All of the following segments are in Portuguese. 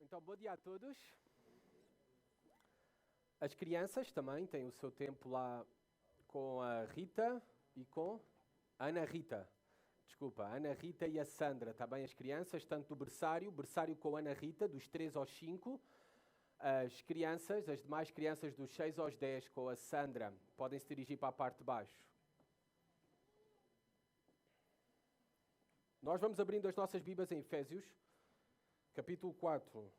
Então, bom dia a todos. As crianças também têm o seu tempo lá com a Rita e com a Ana Rita. Desculpa, a Ana Rita e a Sandra, também as crianças, tanto do berçário com a Ana Rita, dos 3 aos 5. As crianças, as demais crianças dos 6 aos 10 com a Sandra, podem se dirigir para a parte de baixo. Nós vamos abrindo as nossas Bíblias em Efésios, capítulo 4.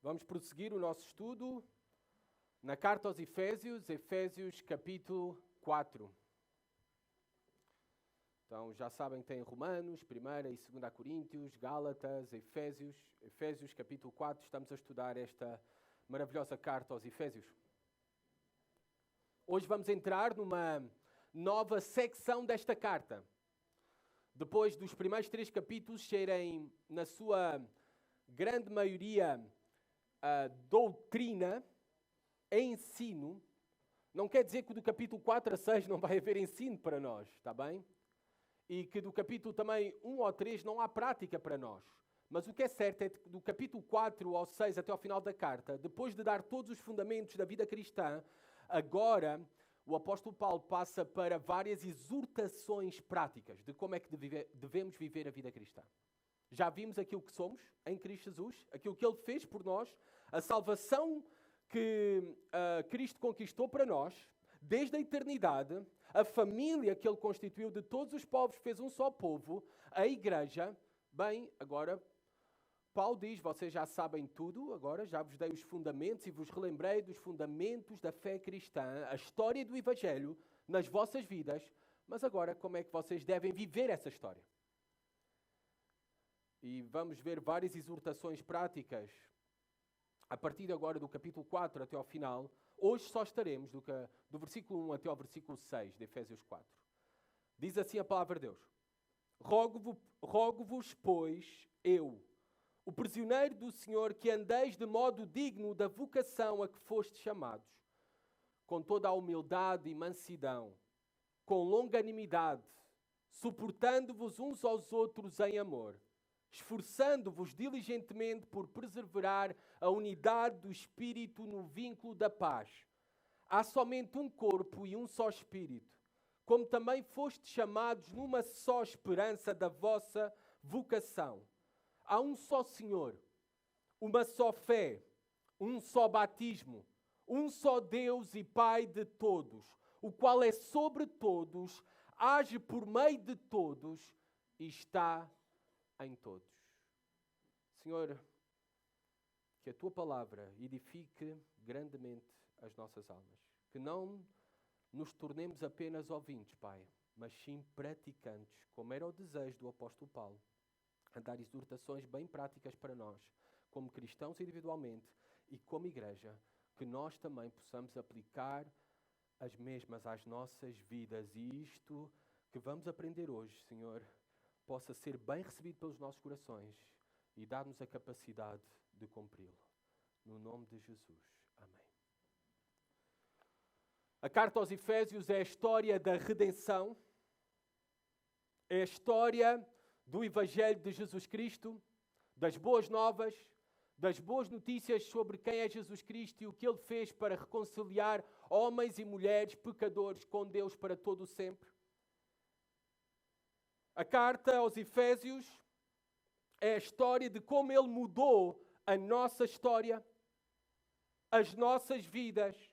Vamos prosseguir o nosso estudo na carta aos Efésios, Efésios capítulo 4. Então já sabem que tem Romanos, 1ª e 2ª Coríntios, Gálatas, Efésios capítulo 4. Estamos a estudar esta maravilhosa carta aos Efésios. Hoje vamos entrar numa nova secção desta carta. Depois dos primeiros 3 capítulos serem, na sua grande maioria, doutrina, ensino, não quer dizer que do capítulo 4 a 6 não vai haver ensino para nós, está bem? E que do capítulo também 1 ao 3 não há prática para nós. Mas o que é certo é que do capítulo 4 ao 6 até ao final da carta, depois de dar todos os fundamentos da vida cristã, agora o apóstolo Paulo passa para várias exortações práticas de como é que devemos viver a vida cristã. Já vimos aquilo que somos em Cristo Jesus, aquilo que Ele fez por nós, a salvação que Cristo conquistou para nós, desde a eternidade, a família que Ele constituiu de todos os povos, fez um só povo, a igreja. Bem, agora, Paulo diz, vocês já sabem tudo, agora já vos dei os fundamentos e vos relembrei dos fundamentos da fé cristã, a história do Evangelho nas vossas vidas, mas agora como é que vocês devem viver essa história? E vamos ver várias exortações práticas a partir de agora do capítulo 4 até ao final. Hoje só estaremos do versículo 1 até ao versículo 6 de Efésios 4. Diz assim a palavra de Deus: Rogo-vos, pois, eu, o prisioneiro do Senhor, que andeis de modo digno da vocação a que fostes chamados, com toda a humildade e mansidão, com longanimidade, suportando-vos uns aos outros em amor, esforçando-vos diligentemente por preservar a unidade do Espírito no vínculo da paz. Há somente um corpo e um só Espírito, como também fostes chamados numa só esperança da vossa vocação. Há um só Senhor, uma só fé, um só batismo, um só Deus e Pai de todos, o qual é sobre todos, age por meio de todos e está em todos. Senhor, que a Tua palavra edifique grandemente as nossas almas. Que não nos tornemos apenas ouvintes, Pai, mas sim praticantes, como era o desejo do apóstolo Paulo, a dar exortações bem práticas para nós, como cristãos individualmente e como igreja, que nós também possamos aplicar as mesmas às nossas vidas. E isto que vamos aprender hoje, Senhor, possa ser bem recebido pelos nossos corações e dar-nos a capacidade de cumpri-lo. No nome de Jesus. Amém. A carta aos Efésios é a história da redenção, é a história do Evangelho de Jesus Cristo, das boas novas, das boas notícias sobre quem é Jesus Cristo e o que Ele fez para reconciliar homens e mulheres pecadores com Deus para todo o sempre. A carta aos Efésios é a história de como Ele mudou a nossa história, as nossas vidas.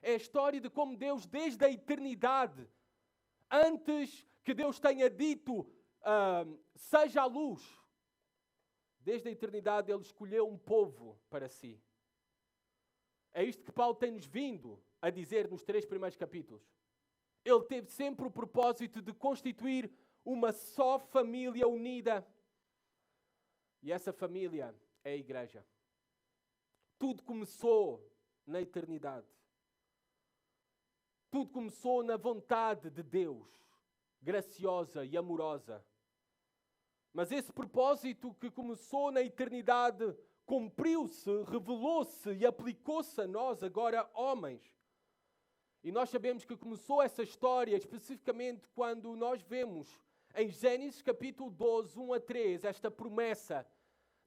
É a história de como Deus, desde a eternidade, antes que Deus tenha dito, seja a luz, desde a eternidade Ele escolheu um povo para si. É isto que Paulo tem-nos vindo a dizer nos 3 primeiros capítulos. Ele teve sempre o propósito de constituir uma só família unida. E essa família é a igreja. Tudo começou na eternidade. Tudo começou na vontade de Deus, graciosa e amorosa. Mas esse propósito que começou na eternidade cumpriu-se, revelou-se e aplicou-se a nós, agora homens. E nós sabemos que começou essa história especificamente quando nós vemos em Gênesis capítulo 12, 1 a 3, esta promessa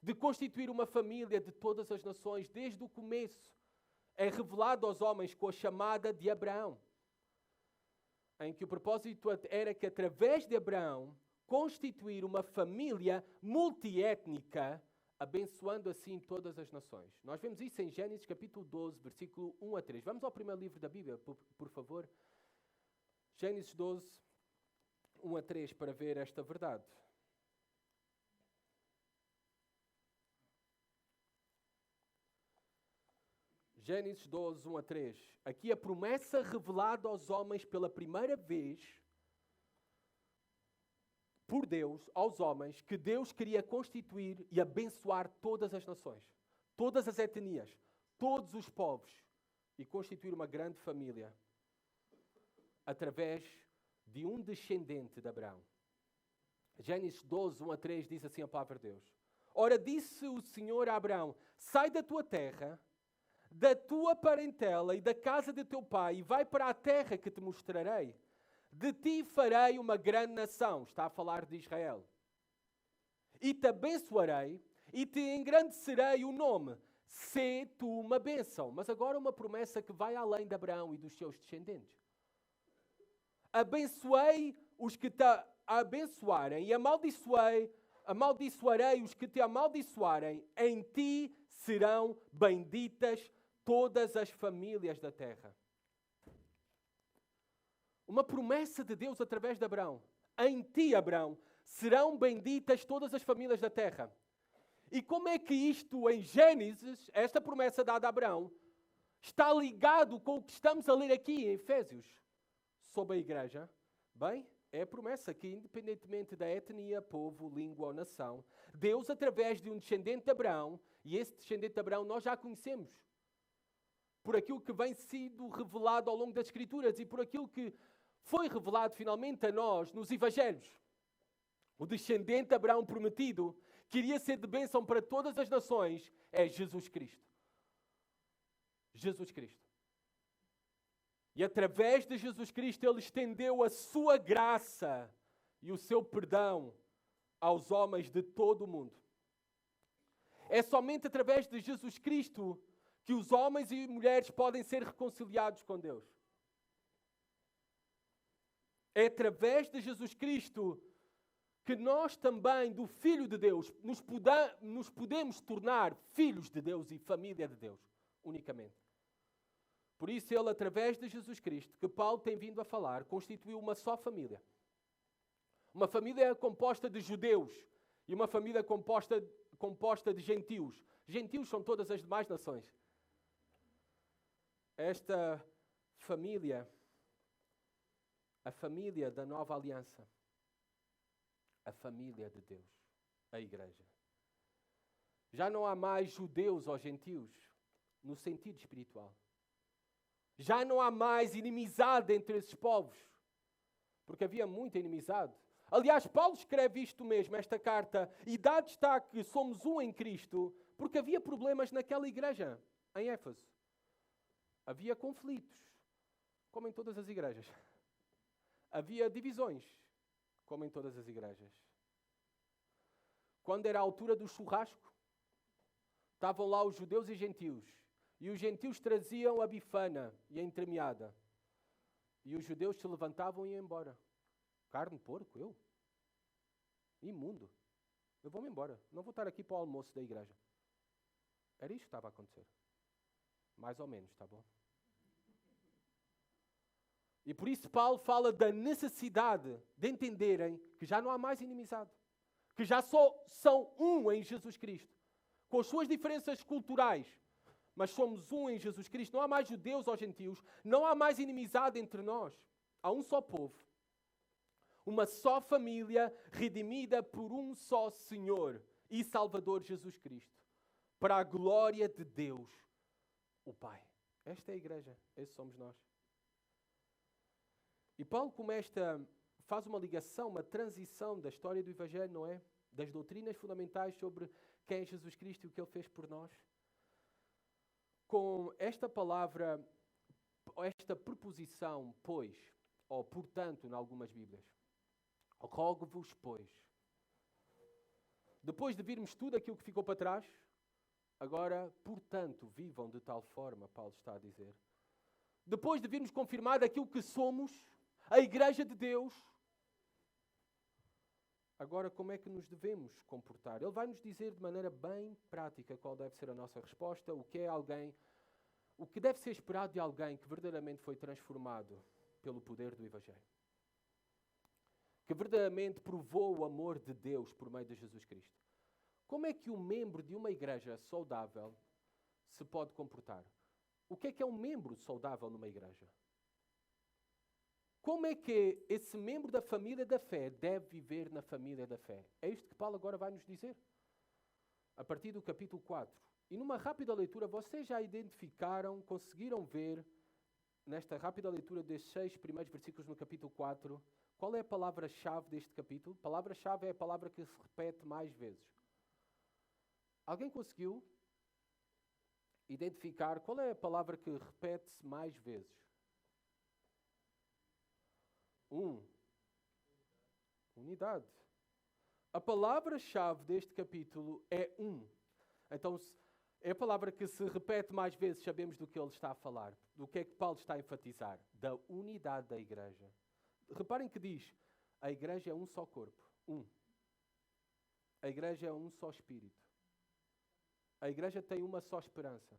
de constituir uma família de todas as nações. Desde o começo é revelado aos homens com a chamada de Abraão, em que o propósito era que através de Abraão constituir uma família multiétnica, abençoando assim todas as nações. Nós vemos isso em Gênesis capítulo 12, versículo 1 a 3. Vamos ao primeiro livro da Bíblia, por favor. Gênesis 12, 1 a 3, para ver esta verdade. Gênesis 12, 1 a 3. Aqui a promessa revelada aos homens pela primeira vez por Deus, aos homens, que Deus queria constituir e abençoar todas as nações, todas as etnias, todos os povos, e constituir uma grande família através de um descendente de Abraão. Gênesis 12, 1 a 3 diz assim a palavra de Deus. Ora, disse o Senhor a Abraão, sai da tua terra, da tua parentela e da casa de teu pai, e vai para a terra que te mostrarei. De ti farei uma grande nação. Está a falar de Israel. E te abençoarei e te engrandecerei o nome. Sê tu uma bênção. Mas agora uma promessa que vai além de Abraão e dos seus descendentes. Abençoei os que te abençoarem e amaldiçoarei os que te amaldiçoarem. Em ti serão benditas todas as famílias da terra. Uma promessa de Deus através de Abraão. Em ti, Abraão, serão benditas todas as famílias da terra. E como é que isto em Gênesis, esta promessa dada a Abraão, está ligado com o que estamos a ler aqui em Efésios sobre a igreja? Bem, é a promessa que, independentemente da etnia, povo, língua ou nação, Deus, através de um descendente de Abraão, e esse descendente de Abraão nós já conhecemos, por aquilo que vem sido revelado ao longo das Escrituras e por aquilo que foi revelado finalmente a nós nos Evangelhos. O descendente de Abraão prometido, que iria ser de bênção para todas as nações, é Jesus Cristo. Jesus Cristo. E através de Jesus Cristo ele estendeu a sua graça e o seu perdão aos homens de todo o mundo. É somente através de Jesus Cristo que os homens e mulheres podem ser reconciliados com Deus. É através de Jesus Cristo que nós também, do Filho de Deus, nos podemos tornar filhos de Deus e família de Deus, unicamente. Por isso, ele, através de Jesus Cristo, que Paulo tem vindo a falar, constituiu uma só família. Uma família composta de judeus e uma família composta de gentios. Gentios são todas as demais nações. Esta família, a família da nova aliança, a família de Deus, a igreja. Já não há mais judeus ou gentios no sentido espiritual. Já não há mais inimizade entre esses povos, porque havia muita inimizade. Aliás, Paulo escreve isto mesmo, esta carta, e dá destaque que somos um em Cristo, porque havia problemas naquela igreja, em Éfeso. Havia conflitos, como em todas as igrejas. Havia divisões, como em todas as igrejas. Quando era a altura do churrasco, estavam lá os judeus e gentios. E os gentios traziam a bifana e a entremeada. E os judeus se levantavam e iam embora. Carne de porco, eu? Imundo. Eu vou-me embora. Não vou estar aqui para o almoço da igreja. Era isto que estava a acontecer. Mais ou menos, está bom? E por isso Paulo fala da necessidade de entenderem que já não há mais inimizade. Que já só são um em Jesus Cristo. Com as suas diferenças culturais. Mas somos um em Jesus Cristo. Não há mais judeus ou gentios. Não há mais inimizade entre nós. Há um só povo. Uma só família redimida por um só Senhor e Salvador Jesus Cristo. Para a glória de Deus, o Pai. Esta é a igreja. Esses somos nós. E Paulo faz uma ligação, uma transição da história do Evangelho, não é? Das doutrinas fundamentais sobre quem é Jesus Cristo e o que Ele fez por nós. Com esta palavra, esta preposição, pois, ou portanto, em algumas Bíblias. Rogo-vos, pois. Depois de virmos tudo aquilo que ficou para trás, agora, portanto, vivam de tal forma, Paulo está a dizer. Depois de virmos confirmado aquilo que somos, a Igreja de Deus, agora como é que nos devemos comportar? Ele vai nos dizer de maneira bem prática qual deve ser a nossa resposta, o que deve ser esperado de alguém que verdadeiramente foi transformado pelo poder do Evangelho. Que verdadeiramente provou o amor de Deus por meio de Jesus Cristo. Como é que um membro de uma igreja saudável se pode comportar? O que é um membro saudável numa igreja? Como é que esse membro da família da fé deve viver na família da fé? É isto que Paulo agora vai nos dizer. A partir do capítulo 4. E numa rápida leitura, vocês já identificaram, conseguiram ver, nesta rápida leitura destes 6 primeiros versículos no capítulo 4, qual é a palavra-chave deste capítulo? A palavra-chave é a palavra que se repete mais vezes. Alguém conseguiu identificar qual é a palavra que repete-se mais vezes? Unidade. A palavra-chave deste capítulo é Então, é a palavra que se repete mais vezes, sabemos do que ele está a falar. Do que é que Paulo está a enfatizar? Da unidade da igreja. Reparem que diz, a igreja é um só corpo. A igreja é um só espírito. A igreja tem uma só esperança.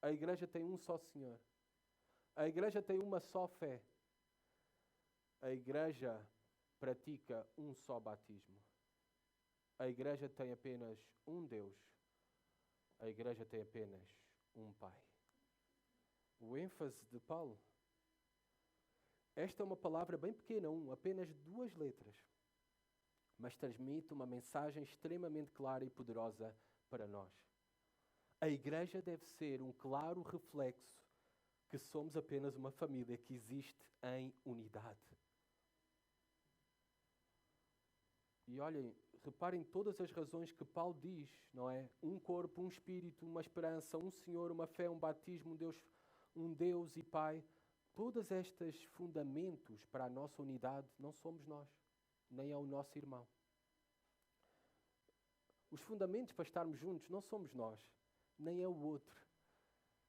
A igreja tem um só Senhor. A igreja tem uma só fé. A igreja pratica um só batismo. A igreja tem apenas um Deus. A igreja tem apenas um Pai. O ênfase de Paulo. Esta é uma palavra bem pequena, apenas 2 letras. Mas transmite uma mensagem extremamente clara e poderosa para nós. A igreja deve ser um claro reflexo que somos apenas uma família que existe em unidade. E olhem, reparem todas as razões que Paulo diz, não é? Um corpo, um espírito, uma esperança, um Senhor, uma fé, um batismo, um Deus e Pai. Todos estes fundamentos para a nossa unidade não somos nós, nem é o nosso irmão. Os fundamentos para estarmos juntos não somos nós, nem é o outro.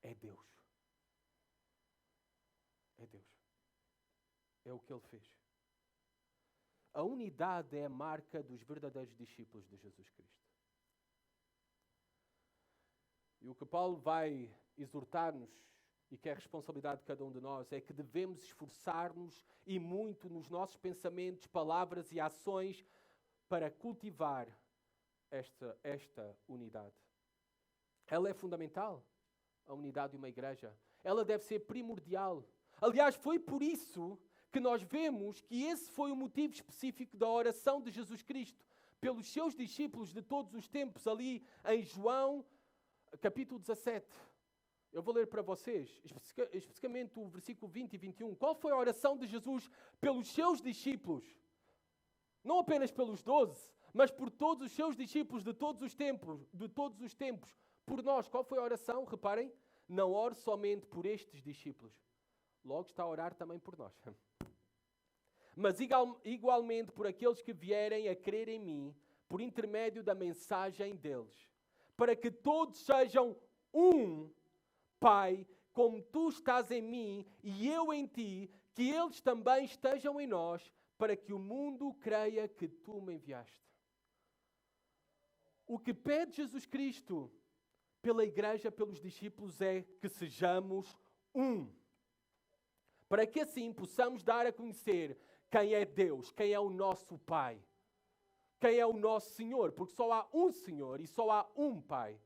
É Deus. É Deus. É o que Ele fez. A unidade é a marca dos verdadeiros discípulos de Jesus Cristo. E o que Paulo vai exortar-nos, e que é a responsabilidade de cada um de nós, é que devemos esforçar-nos e muito nos nossos pensamentos, palavras e ações para cultivar esta unidade. Ela é fundamental, a unidade de uma igreja. Ela deve ser primordial. Aliás, foi por isso que nós vemos que esse foi o motivo específico da oração de Jesus Cristo pelos seus discípulos de todos os tempos, ali em João, capítulo 17. Eu vou ler para vocês, especificamente o versículo 20 e 21. Qual foi a oração de Jesus pelos seus discípulos? Não apenas pelos 12, mas por todos os seus discípulos de todos os tempos, por nós. Qual foi a oração? Reparem, não ore somente por estes discípulos. Logo está a orar também por nós. Mas igualmente por aqueles que vierem a crer em mim, por intermédio da mensagem deles, para que todos sejam um, Pai, como tu estás em mim e eu em ti, que eles também estejam em nós, para que o mundo creia que tu me enviaste. O que pede Jesus Cristo pela igreja, pelos discípulos, é que sejamos um. Para que assim possamos dar a conhecer quem é Deus, quem é o nosso Pai, quem é o nosso Senhor, porque só há um Senhor e só há um Pai.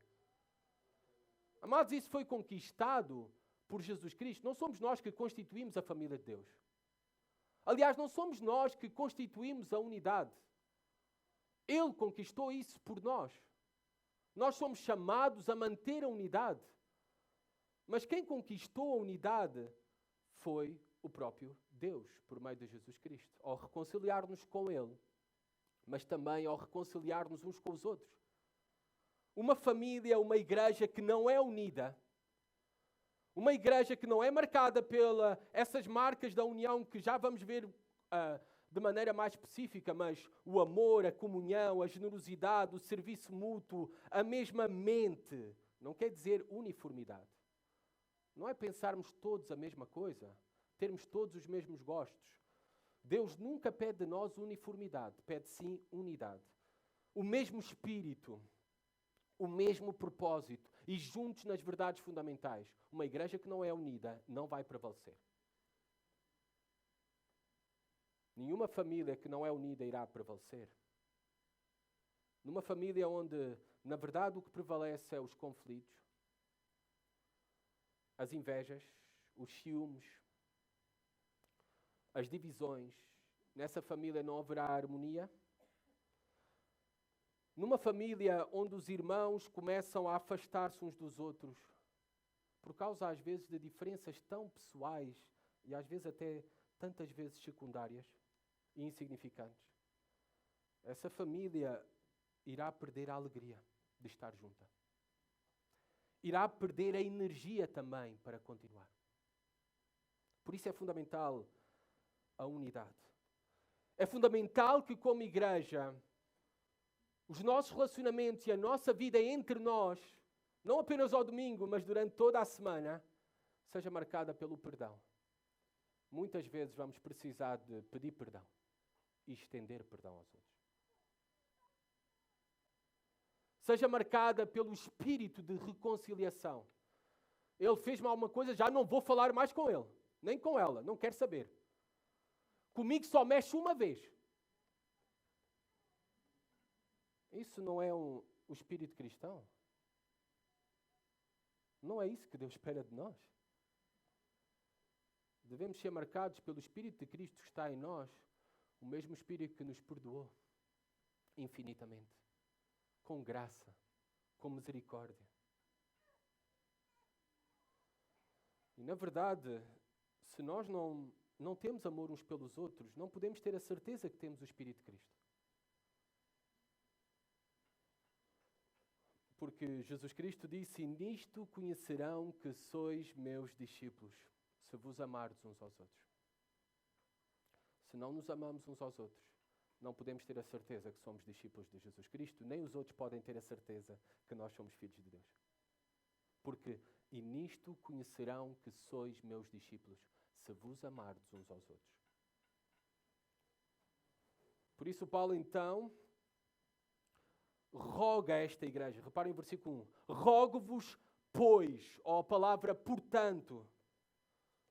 Amados, isso foi conquistado por Jesus Cristo. Não somos nós que constituímos a família de Deus. Aliás, não somos nós que constituímos a unidade. Ele conquistou isso por nós. Nós somos chamados a manter a unidade. Mas quem conquistou a unidade foi o próprio Deus, por meio de Jesus Cristo, ao reconciliar-nos com Ele, mas também ao reconciliar-nos uns com os outros. Uma família, uma igreja que não é unida, Uma igreja que não é marcada pelas essas marcas da união que já vamos ver de maneira mais específica, mas o amor, a comunhão, a generosidade, o serviço mútuo, a mesma mente. Não quer dizer uniformidade. Não é pensarmos todos a mesma coisa, termos todos os mesmos gostos. Deus nunca pede de nós uniformidade, pede sim unidade. O mesmo espírito, o mesmo propósito e juntos nas verdades fundamentais. Uma igreja que não é unida não vai prevalecer. Nenhuma família que não é unida irá prevalecer. Numa família onde, na verdade, o que prevalece é os conflitos, as invejas, os ciúmes, as divisões, nessa família não haverá harmonia. Numa família onde os irmãos começam a afastar-se uns dos outros, por causa às vezes de diferenças tão pessoais e às vezes até tantas vezes secundárias e insignificantes, essa família irá perder a alegria de estar junta. Irá perder a energia também para continuar. Por isso é fundamental a unidade. É fundamental que, como igreja, os nossos relacionamentos e a nossa vida entre nós, não apenas ao domingo, mas durante toda a semana, seja marcada pelo perdão. Muitas vezes vamos precisar de pedir perdão e estender perdão aos outros. Seja marcada pelo espírito de reconciliação. Ele fez-me alguma coisa, já não vou falar mais com ele, nem com ela, não quero saber. Comigo só mexe uma vez. Isso não é o espírito cristão? Não é isso que Deus espera de nós? Devemos ser marcados pelo Espírito de Cristo que está em nós, o mesmo Espírito que nos perdoou infinitamente, com graça, com misericórdia. E na verdade, se nós não temos amor uns pelos outros, não podemos ter a certeza que temos o Espírito de Cristo. Porque Jesus Cristo disse: "E nisto conhecerão que sois meus discípulos, se vos amardes uns aos outros." Se não nos amamos uns aos outros, não podemos ter a certeza que somos discípulos de Jesus Cristo, nem os outros podem ter a certeza que nós somos filhos de Deus. Porque, e nisto conhecerão que sois meus discípulos, se vos amardes uns aos outros. Por isso Paulo então roga a esta igreja. Reparem o versículo 1. Rogo-vos, pois, ou a palavra portanto,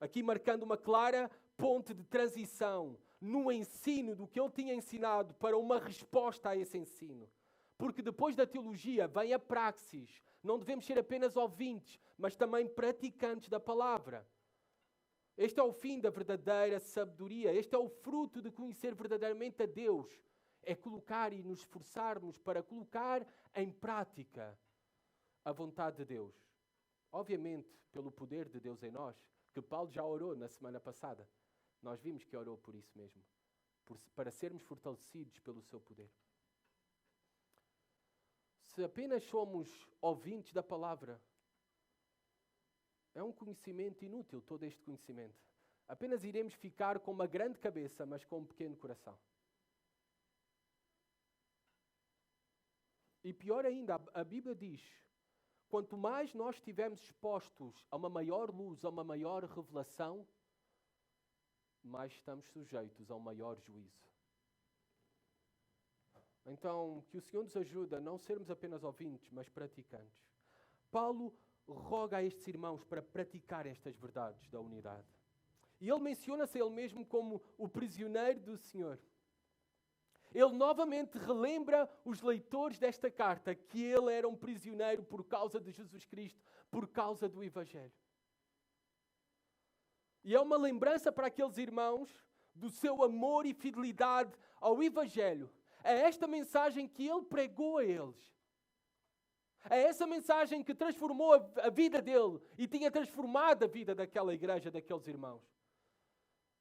aqui marcando uma clara ponte de transição no ensino do que ele tinha ensinado para uma resposta a esse ensino. Porque depois da teologia vem a praxis. Não devemos ser apenas ouvintes, mas também praticantes da palavra. Este é o fim da verdadeira sabedoria. Este é o fruto de conhecer verdadeiramente a Deus. É colocar e nos esforçarmos para colocar em prática a vontade de Deus. Obviamente, pelo poder de Deus em nós, que Paulo já orou na semana passada. Nós vimos que orou por isso mesmo, para sermos fortalecidos pelo seu poder. Se apenas somos ouvintes da palavra, é um conhecimento inútil todo este conhecimento. Apenas iremos ficar com uma grande cabeça, mas com um pequeno coração. E pior ainda, a Bíblia diz: quanto mais nós estivermos expostos a uma maior luz, a uma maior revelação, mais estamos sujeitos a um maior juízo. Então, que o Senhor nos ajude a não sermos apenas ouvintes, mas praticantes. Paulo roga a estes irmãos para praticar estas verdades da unidade. E ele menciona-se a ele mesmo como o prisioneiro do Senhor. Ele novamente relembra os leitores desta carta que ele era um prisioneiro por causa de Jesus Cristo, por causa do Evangelho. E é uma lembrança para aqueles irmãos do seu amor e fidelidade ao Evangelho. É esta mensagem que ele pregou a eles. É essa mensagem que transformou a vida dele e tinha transformado a vida daquela igreja, daqueles irmãos.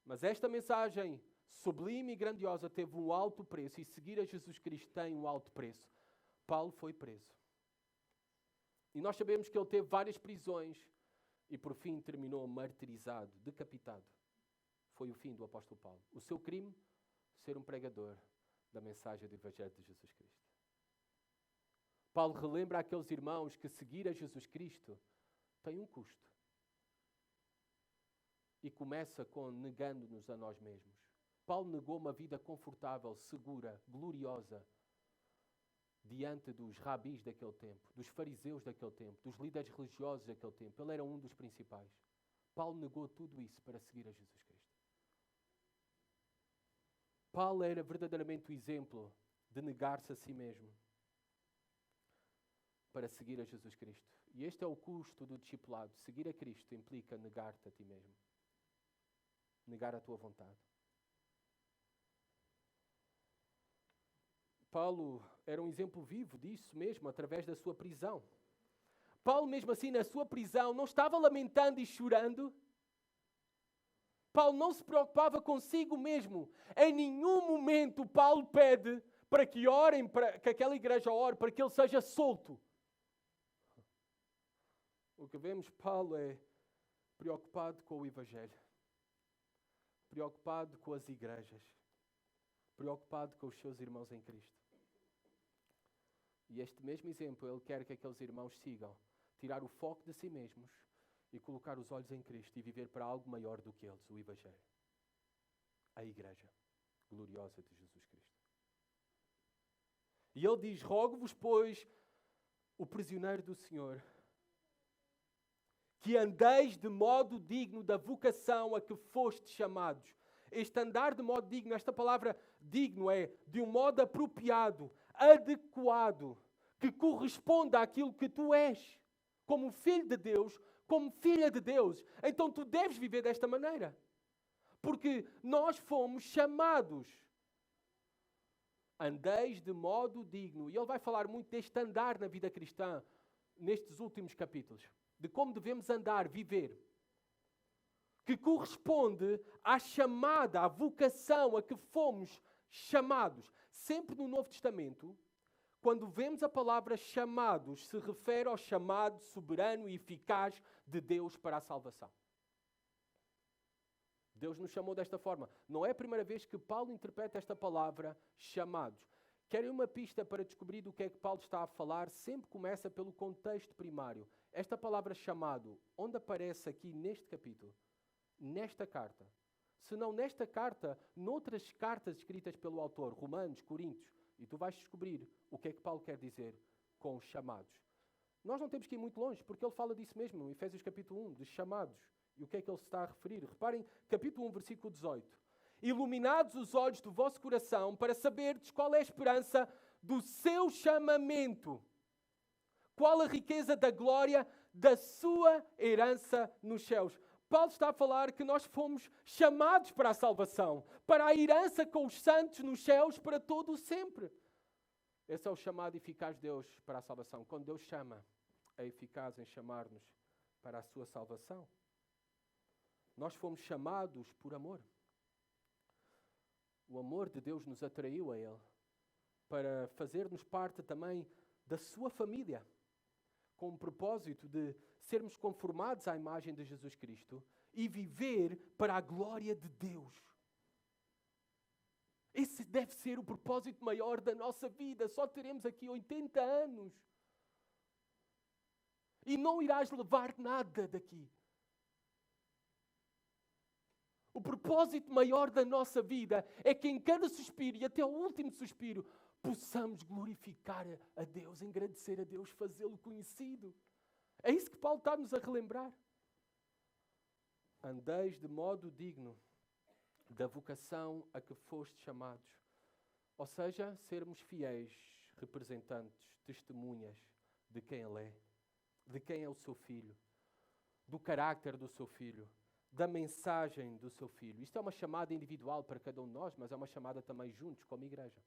Mas esta mensagem sublime e grandiosa teve um alto preço, e seguir a Jesus Cristo tem um alto preço. Paulo foi preso. E nós sabemos que ele teve várias prisões e por fim terminou martirizado, decapitado. Foi o fim do apóstolo Paulo. O seu crime, ser um pregador da mensagem do Evangelho de Jesus Cristo. Paulo relembra àqueles irmãos que seguir a Jesus Cristo tem um custo. E começa com negando-nos a nós mesmos. Paulo negou uma vida confortável, segura, gloriosa, diante dos rabis daquele tempo, dos fariseus daquele tempo, dos líderes religiosos daquele tempo. Ele era um dos principais. Paulo negou tudo isso para seguir a Jesus Cristo. Paulo era verdadeiramente o exemplo de negar-se a si mesmo para seguir a Jesus Cristo. E este é o custo do discipulado. Seguir a Cristo implica negar-te a ti mesmo. Negar a tua vontade. Paulo era um exemplo vivo disso mesmo, através da sua prisão. Paulo, mesmo assim, na sua prisão, não estava lamentando e chorando. Paulo não se preocupava consigo mesmo. Em nenhum momento Paulo pede para que orem, para que aquela igreja ore, para que ele seja solto. O que vemos, Paulo é preocupado com o Evangelho. Preocupado com as igrejas. Preocupado com os seus irmãos em Cristo. E este mesmo exemplo, ele quer que aqueles irmãos sigam. Tirar o foco de si mesmos e colocar os olhos em Cristo e viver para algo maior do que eles, o Evangelho. A igreja gloriosa de Jesus Cristo. E ele diz, rogo-vos, pois, o prisioneiro do Senhor, que andeis de modo digno da vocação a que fostes chamados. Este andar de modo digno, esta palavra digno é de um modo apropriado, adequado, que corresponda àquilo que tu és, como filho de Deus, como filha de Deus. Então tu deves viver desta maneira. Porque nós fomos chamados. Andeis de modo digno. E ele vai falar muito deste andar na vida cristã, nestes últimos capítulos. De como devemos andar, viver. Que corresponde à chamada, à vocação a que fomos chamados. Sempre no Novo Testamento, quando vemos a palavra chamados, se refere ao chamado soberano e eficaz de Deus para a salvação. Deus nos chamou desta forma. Não é a primeira vez que Paulo interpreta esta palavra chamados. Querem uma pista para descobrir do que é que Paulo está a falar? Sempre começa pelo contexto primário. Esta palavra chamado, onde aparece aqui neste capítulo? Nesta carta. Se não nesta carta, noutras cartas escritas pelo autor, Romanos, Coríntios, e tu vais descobrir o que é que Paulo quer dizer com os chamados. Nós não temos que ir muito longe, porque ele fala disso mesmo, em Efésios capítulo 1, dos chamados. E o que é que ele se está a referir? Reparem, capítulo 1, versículo 18. Iluminados os olhos do vosso coração, para saberdes qual é a esperança do seu chamamento. Qual a riqueza da glória da sua herança nos céus. Paulo está a falar que nós fomos chamados para a salvação, para a herança com os santos nos céus para todo o sempre. Esse é o chamado eficaz de Deus para a salvação. Quando Deus chama, é eficaz em chamar-nos para a sua salvação. Nós fomos chamados por amor. O amor de Deus nos atraiu a Ele para fazer-nos parte também da sua família, com o propósito de sermos conformados à imagem de Jesus Cristo e viver para a glória de Deus. Esse deve ser o propósito maior da nossa vida. Só teremos aqui 80 anos. E não irás levar nada daqui. O propósito maior da nossa vida é que em cada suspiro e até o último suspiro possamos glorificar a Deus, agradecer a Deus, fazê-lo conhecido. É isso que Paulo está-nos a relembrar. Andeis de modo digno da vocação a que fostes chamados. Ou seja, sermos fiéis representantes, testemunhas de quem Ele é, de quem é o seu Filho, do carácter do seu Filho, da mensagem do seu Filho. Isto é uma chamada individual para cada um de nós, mas é uma chamada também juntos, como igreja.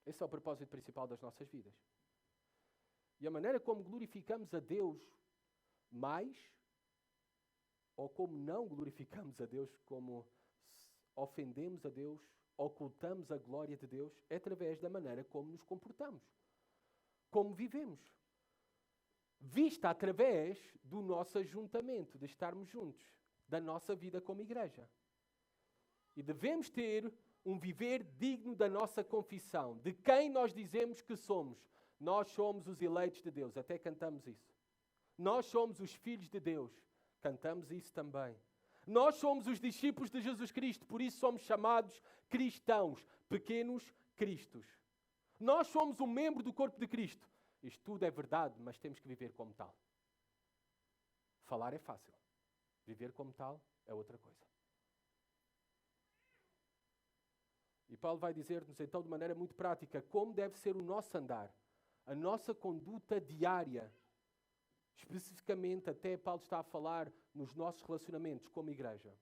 Esse é o propósito principal das nossas vidas. E a maneira como glorificamos a Deus mais, ou como não glorificamos a Deus, como ofendemos a Deus, ocultamos a glória de Deus, é através da maneira como nos comportamos, como vivemos. vista através do nosso ajuntamento, de estarmos juntos, da nossa vida como igreja. E devemos ter um viver digno da nossa confissão, de quem nós dizemos que somos. Nós somos os eleitos de Deus, até cantamos isso. Nós somos os filhos de Deus, cantamos isso também. Nós somos os discípulos de Jesus Cristo, por isso somos chamados cristãos, pequenos cristos. Nós somos um membro do corpo de Cristo. Isto tudo é verdade, mas temos que viver como tal. Falar é fácil. Viver como tal é outra coisa. E Paulo vai dizer-nos então de maneira muito prática como deve ser o nosso andar, a nossa conduta diária. Especificamente, até Paulo está a falar nos nossos relacionamentos como igreja,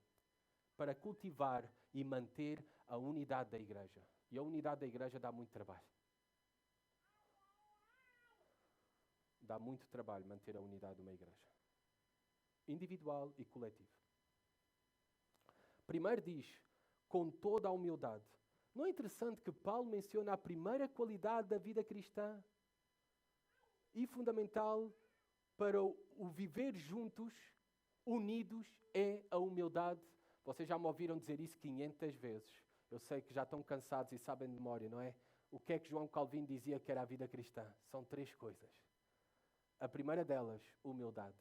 para cultivar e manter a unidade da igreja. E a unidade da igreja dá muito trabalho. Dá muito trabalho manter a unidade de uma igreja. Individual e coletivo. Primeiro diz, com toda a humildade. Não é interessante que Paulo menciona a primeira qualidade da vida cristã e fundamental para o viver juntos, unidos, é a humildade. Vocês já me ouviram dizer isso 500 vezes. Eu sei que já estão cansados e sabem de memória, não é? O que é que João Calvino dizia que era a vida cristã? São 3 coisas. A primeira delas, humildade.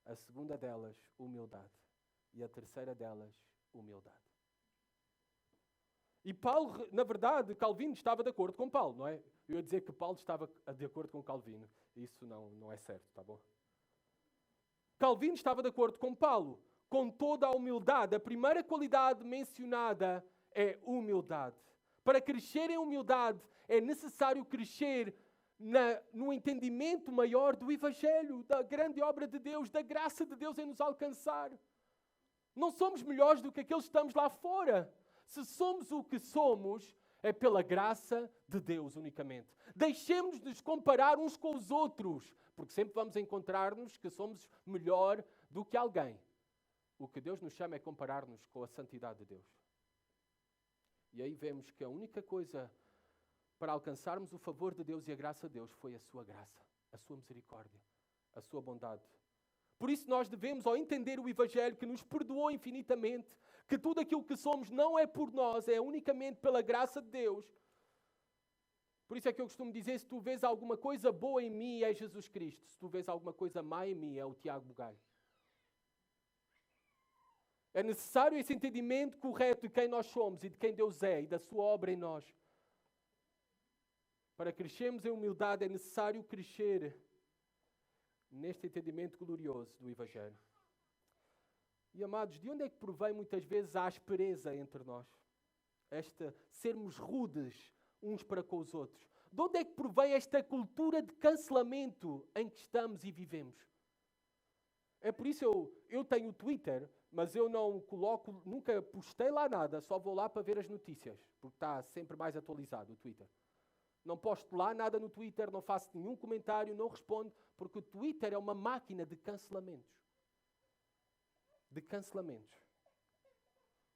A segunda delas, humildade. E a terceira delas, humildade. E Paulo, na verdade, Calvino estava de acordo com Paulo, não é? Eu ia dizer que Paulo estava de acordo com Calvino. Isso não é certo, tá bom? Calvino estava de acordo com Paulo, com toda a humildade. A primeira qualidade mencionada é humildade. Para crescer em humildade, é necessário crescer no entendimento maior do Evangelho, da grande obra de Deus, da graça de Deus em nos alcançar. Não somos melhores do que aqueles que estamos lá fora. Se somos o que somos, é pela graça de Deus unicamente. Deixemos-nos comparar uns com os outros, porque sempre vamos encontrar-nos que somos melhor do que alguém. O que Deus nos chama é comparar-nos com a santidade de Deus. E aí vemos que a única coisa para alcançarmos o favor de Deus e a graça de Deus foi a sua graça, a sua misericórdia, a sua bondade. Por isso nós devemos, ao entender o Evangelho que nos perdoou infinitamente, que tudo aquilo que somos não é por nós, é unicamente pela graça de Deus. Por isso é que eu costumo dizer, se tu vês alguma coisa boa em mim, é Jesus Cristo. Se tu vês alguma coisa má em mim, é o Tiago Bugai. É necessário esse entendimento correto de quem nós somos e de quem Deus é e da sua obra em nós. Para crescermos em humildade é necessário crescer neste entendimento glorioso do Evangelho. E amados, de onde é que provém muitas vezes a aspereza entre nós? Sermos rudes uns para com os outros. De onde é que provém esta cultura de cancelamento em que estamos e vivemos? É por isso eu tenho o Twitter, mas eu não coloco, nunca postei lá nada, só vou lá para ver as notícias, porque está sempre mais atualizado o Twitter. Não posto lá nada no Twitter, não faço nenhum comentário, não respondo, porque o Twitter é uma máquina de cancelamentos. De cancelamentos.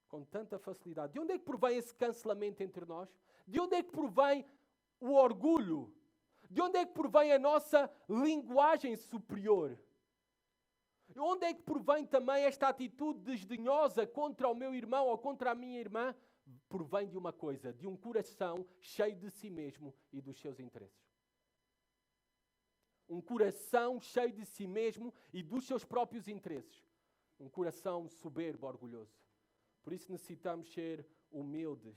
Com tanta facilidade. De onde é que provém esse cancelamento entre nós? De onde é que provém o orgulho? De onde é que provém a nossa linguagem superior? De onde é que provém também esta atitude desdenhosa contra o meu irmão ou contra a minha irmã? Provém de uma coisa, de um coração cheio de si mesmo e dos seus interesses. Um coração cheio de si mesmo e dos seus próprios interesses. Um coração soberbo, orgulhoso. Por isso necessitamos ser humildes.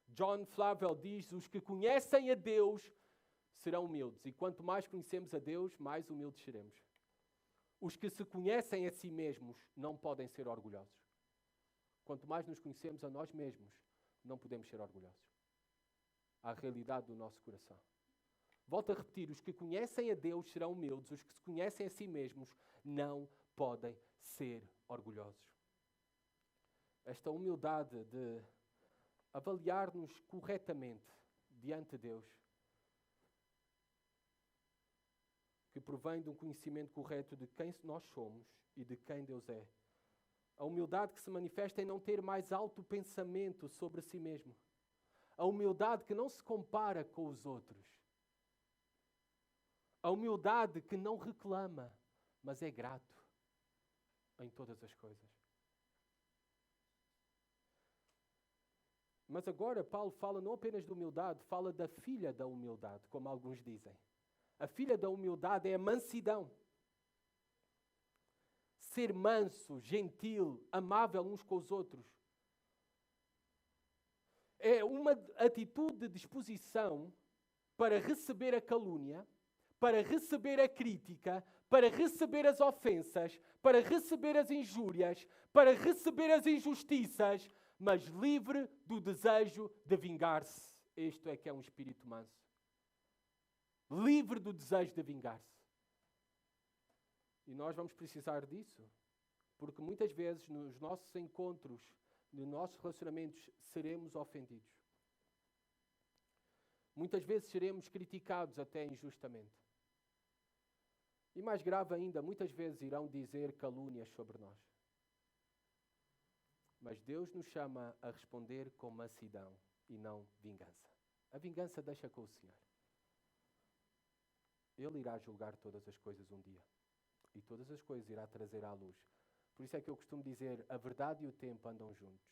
John Flavel diz, os que conhecem a Deus serão humildes. E quanto mais conhecemos a Deus, mais humildes seremos. Os que se conhecem a si mesmos não podem ser orgulhosos. Quanto mais nos conhecemos a nós mesmos, não podemos ser orgulhosos. À realidade do nosso coração. Volto a repetir, os que conhecem a Deus serão humildes, os que se conhecem a si mesmos não podem ser orgulhosos. Esta humildade de avaliar-nos corretamente diante de Deus, que provém de um conhecimento correto de quem nós somos e de quem Deus é. A humildade que se manifesta em não ter mais alto pensamento sobre si mesmo. A humildade que não se compara com os outros. A humildade que não reclama, mas é grato em todas as coisas. Mas agora Paulo fala não apenas de humildade, fala da filha da humildade, como alguns dizem. A filha da humildade é a mansidão. Ser manso, gentil, amável uns com os outros. É uma atitude de disposição para receber a calúnia, para receber a crítica, para receber as ofensas, para receber as injúrias, para receber as injustiças, mas livre do desejo de vingar-se. Isto é que é um espírito manso. Livre do desejo de vingar-se. E nós vamos precisar disso, porque muitas vezes nos nossos encontros, nos nossos relacionamentos, seremos ofendidos. Muitas vezes seremos criticados até injustamente. E mais grave ainda, muitas vezes irão dizer calúnias sobre nós. Mas Deus nos chama a responder com mansidão e não vingança. A vingança deixa com o Senhor. Ele irá julgar todas as coisas um dia. E todas as coisas irá trazer à luz. Por isso é que eu costumo dizer, a verdade e o tempo andam juntos.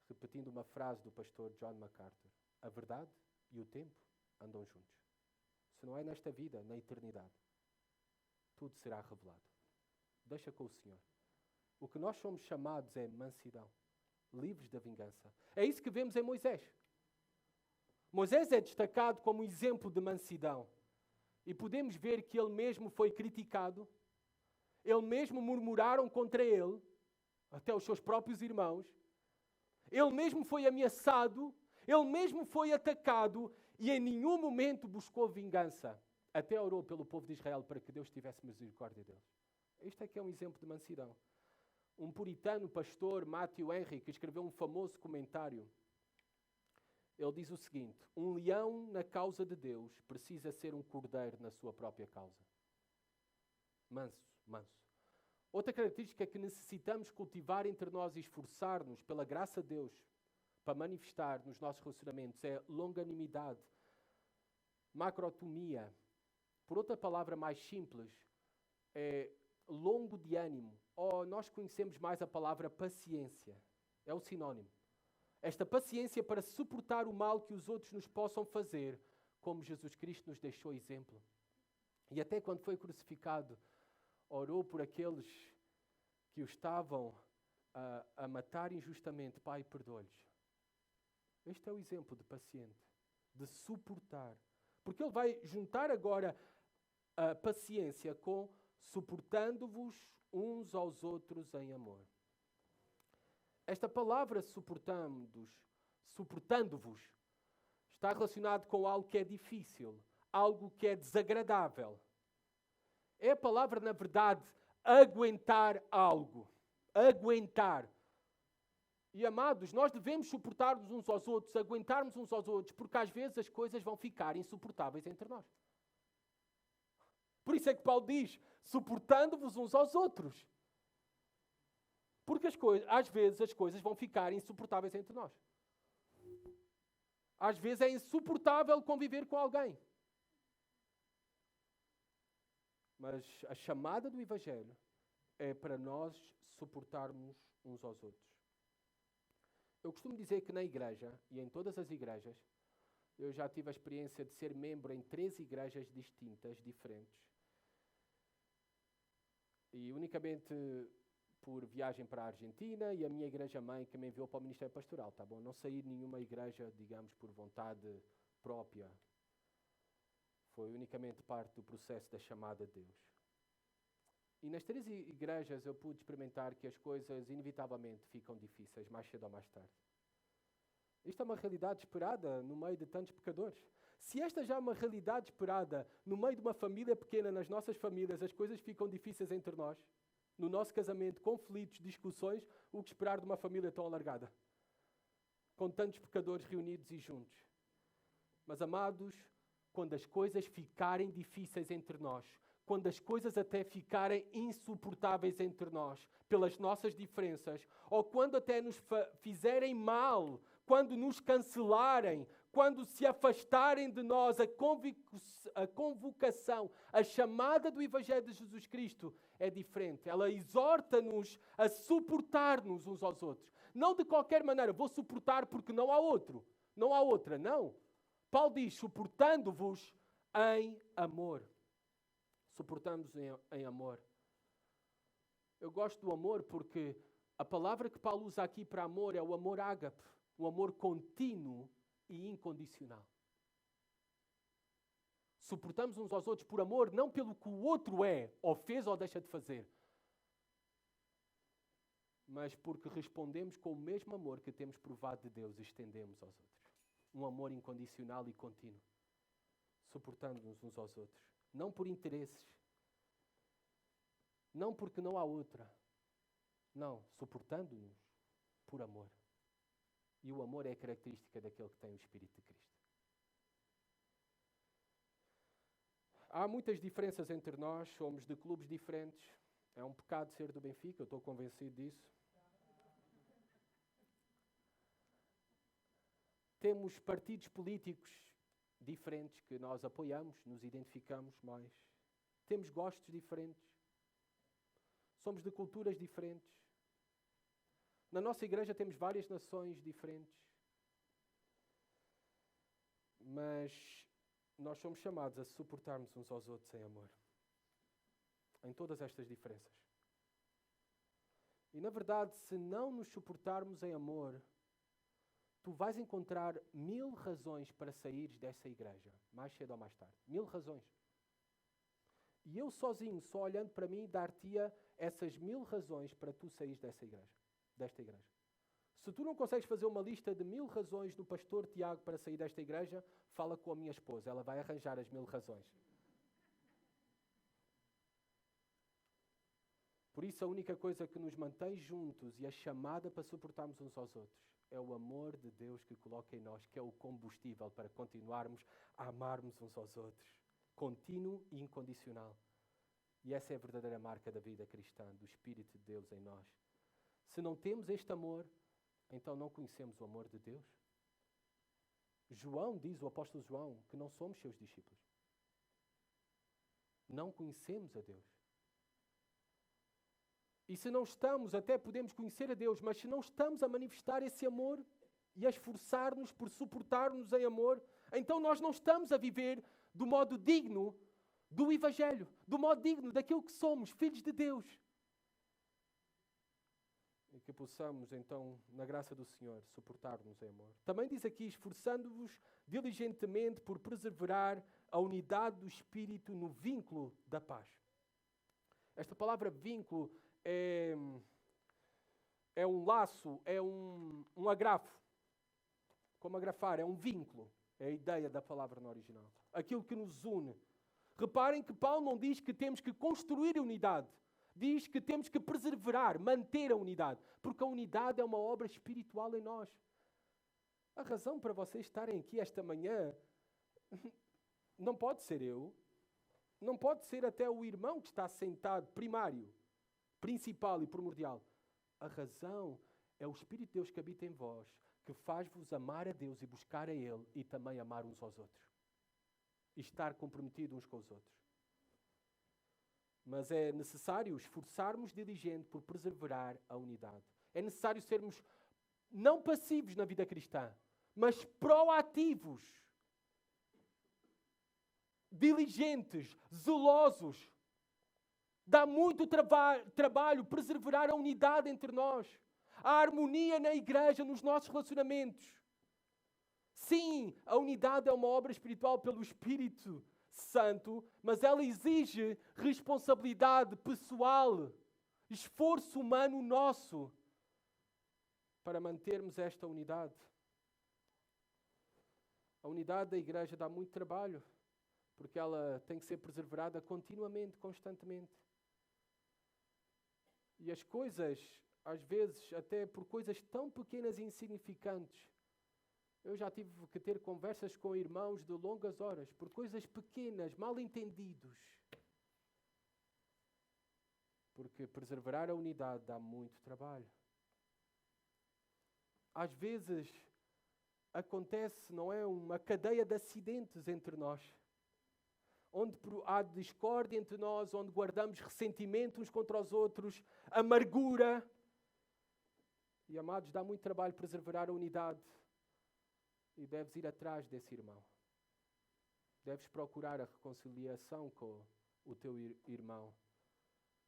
Repetindo uma frase do pastor John MacArthur. A verdade e o tempo andam juntos. Se não é nesta vida, na eternidade, tudo será revelado. Deixa com o Senhor. O que nós somos chamados é mansidão, livres da vingança. É isso que vemos em Moisés. Moisés é destacado como exemplo de mansidão. E podemos ver que ele mesmo foi criticado, ele mesmo murmuraram contra ele, até os seus próprios irmãos. Ele mesmo foi ameaçado, ele mesmo foi atacado e em nenhum momento buscou vingança. Até orou pelo povo de Israel para que Deus tivesse misericórdia deles. Este é que é um exemplo de mansidão. Um puritano pastor, Matthew Henry, que escreveu um famoso comentário, ele diz o seguinte: um leão na causa de Deus precisa ser um cordeiro na sua própria causa. Manso, manso. Outra característica que necessitamos cultivar entre nós e esforçar-nos pela graça de Deus para manifestar nos nossos relacionamentos é longanimidade, macrotomia. Por outra palavra mais simples, é longo de ânimo. Ou nós conhecemos mais a palavra paciência. É o sinónimo. Esta paciência para suportar o mal que os outros nos possam fazer, como Jesus Cristo nos deixou exemplo. E até quando foi crucificado, orou por aqueles que o estavam a matar injustamente. Pai, perdoa-lhes. Este é o exemplo de paciente, de suportar. Porque ele vai juntar agora a paciência com suportando-vos uns aos outros em amor. Esta palavra suportando-vos, está relacionado com algo que é difícil, algo que é desagradável. É a palavra, na verdade, aguentar algo. Aguentar. E, amados, nós devemos suportar-nos uns aos outros, aguentarmos uns aos outros, porque às vezes as coisas vão ficar insuportáveis entre nós. Por isso é que Paulo diz, suportando-vos uns aos outros. Porque às vezes as coisas vão ficar insuportáveis entre nós. Às vezes é insuportável conviver com alguém. Mas a chamada do Evangelho é para nós suportarmos uns aos outros. Eu costumo dizer que na igreja, e em todas as igrejas, eu já tive a experiência de ser membro em 3 igrejas distintas, diferentes. E unicamente por viagem para a Argentina, e a minha igreja-mãe que me enviou para o Ministério Pastoral, tá bom? Não saí de nenhuma igreja, digamos, por vontade própria. Foi unicamente parte do processo da chamada de Deus. E nas 3 igrejas eu pude experimentar que as coisas inevitavelmente ficam difíceis, mais cedo ou mais tarde. Isto é uma realidade esperada no meio de tantos pecadores. Se esta já é uma realidade esperada no meio de uma família pequena, nas nossas famílias, as coisas ficam difíceis entre nós, no nosso casamento, conflitos, discussões, o que esperar de uma família tão alargada? Com tantos pecadores reunidos e juntos. Mas, amados, quando as coisas ficarem difíceis entre nós, quando as coisas até ficarem insuportáveis entre nós, pelas nossas diferenças, ou quando até nos fizerem mal, quando nos cancelarem, quando se afastarem de nós, a convocação, a chamada do Evangelho de Jesus Cristo é diferente. Ela exorta-nos a suportar-nos uns aos outros. Não de qualquer maneira, vou suportar porque não há outro. Não há outra, não. Paulo diz, suportando-vos em amor. Suportamos em amor. Eu gosto do amor porque a palavra que Paulo usa aqui para amor é o amor ágape, um amor contínuo e incondicional. Suportamos uns aos outros por amor, não pelo que o outro é, ou fez ou deixa de fazer, mas porque respondemos com o mesmo amor que temos provado de Deus e estendemos aos outros. Um amor incondicional e contínuo. Suportando-nos uns aos outros. Não por interesses. Não porque não há outra. Não, suportando-nos por amor. E o amor é a característica daquele que tem o Espírito de Cristo. Há muitas diferenças entre nós, somos de clubes diferentes. É um pecado ser do Benfica, eu estou convencido disso. Temos partidos políticos diferentes que nós apoiamos, nos identificamos mais. Temos gostos diferentes. Somos de culturas diferentes. Na nossa igreja temos várias nações diferentes. Mas nós somos chamados a suportarmos uns aos outros em amor. Em todas estas diferenças. E na verdade, se não nos suportarmos em amor, tu vais encontrar 1000 razões para saíres dessa igreja, mais cedo ou mais tarde. 1000 razões. E eu sozinho, só olhando para mim, dar-te-ia essas 1000 razões para tu saíres desta igreja. Se tu não consegues fazer uma lista de 1000 razões do pastor Tiago para sair desta igreja, fala com a minha esposa, ela vai arranjar as 1000 razões. Por isso, a única coisa que nos mantém juntos e a chamada para suportarmos uns aos outros é o amor de Deus que coloca em nós, que é o combustível para continuarmos a amarmos uns aos outros. Contínuo e incondicional. E essa é a verdadeira marca da vida cristã, do Espírito de Deus em nós. Se não temos este amor, então não conhecemos o amor de Deus. João diz, o apóstolo João, que não somos seus discípulos. Não conhecemos a Deus. E se não estamos, até podemos conhecer a Deus, mas se não estamos a manifestar esse amor e a esforçar-nos por suportar-nos em amor, então nós não estamos a viver do modo digno do Evangelho, do modo digno daquilo que somos, filhos de Deus. E que possamos, então, na graça do Senhor, suportar-nos em amor. Também diz aqui, esforçando-vos diligentemente por preservar a unidade do Espírito no vínculo da paz. Esta palavra vínculo é um laço, é um agrafo. Como agrafar, é um vínculo. É a ideia da palavra no original. Aquilo que nos une. Reparem que Paulo não diz que temos que construir a unidade. Diz que temos que perseverar, manter a unidade. Porque a unidade é uma obra espiritual em nós. A razão para vocês estarem aqui esta manhã não pode ser eu. Não pode ser até o irmão que está sentado, primário, principal e primordial. A razão é o Espírito de Deus que habita em vós, que faz-vos amar a Deus e buscar a Ele e também amar uns aos outros. E estar comprometidos uns com os outros. Mas é necessário esforçarmos diligente por preservar a unidade. É necessário sermos não passivos na vida cristã, mas proativos. Diligentes, zelosos. Dá muito trabalho preservar a unidade entre nós. A harmonia na igreja, nos nossos relacionamentos. Sim, a unidade é uma obra espiritual pelo Espírito Santo, mas ela exige responsabilidade pessoal, esforço humano nosso para mantermos esta unidade. A unidade da igreja dá muito trabalho, porque ela tem que ser preservada continuamente, constantemente. E as coisas, às vezes, até por coisas tão pequenas e insignificantes, eu já tive que ter conversas com irmãos de longas horas, por coisas pequenas, mal entendidos. Porque preservar a unidade dá muito trabalho. Às vezes, acontece, não é, uma cadeia de acidentes entre nós. Onde há discórdia entre nós, onde guardamos ressentimento uns contra os outros, amargura. E, amados, dá muito trabalho preservar a unidade. E deves ir atrás desse irmão. Deves procurar a reconciliação com o teu irmão.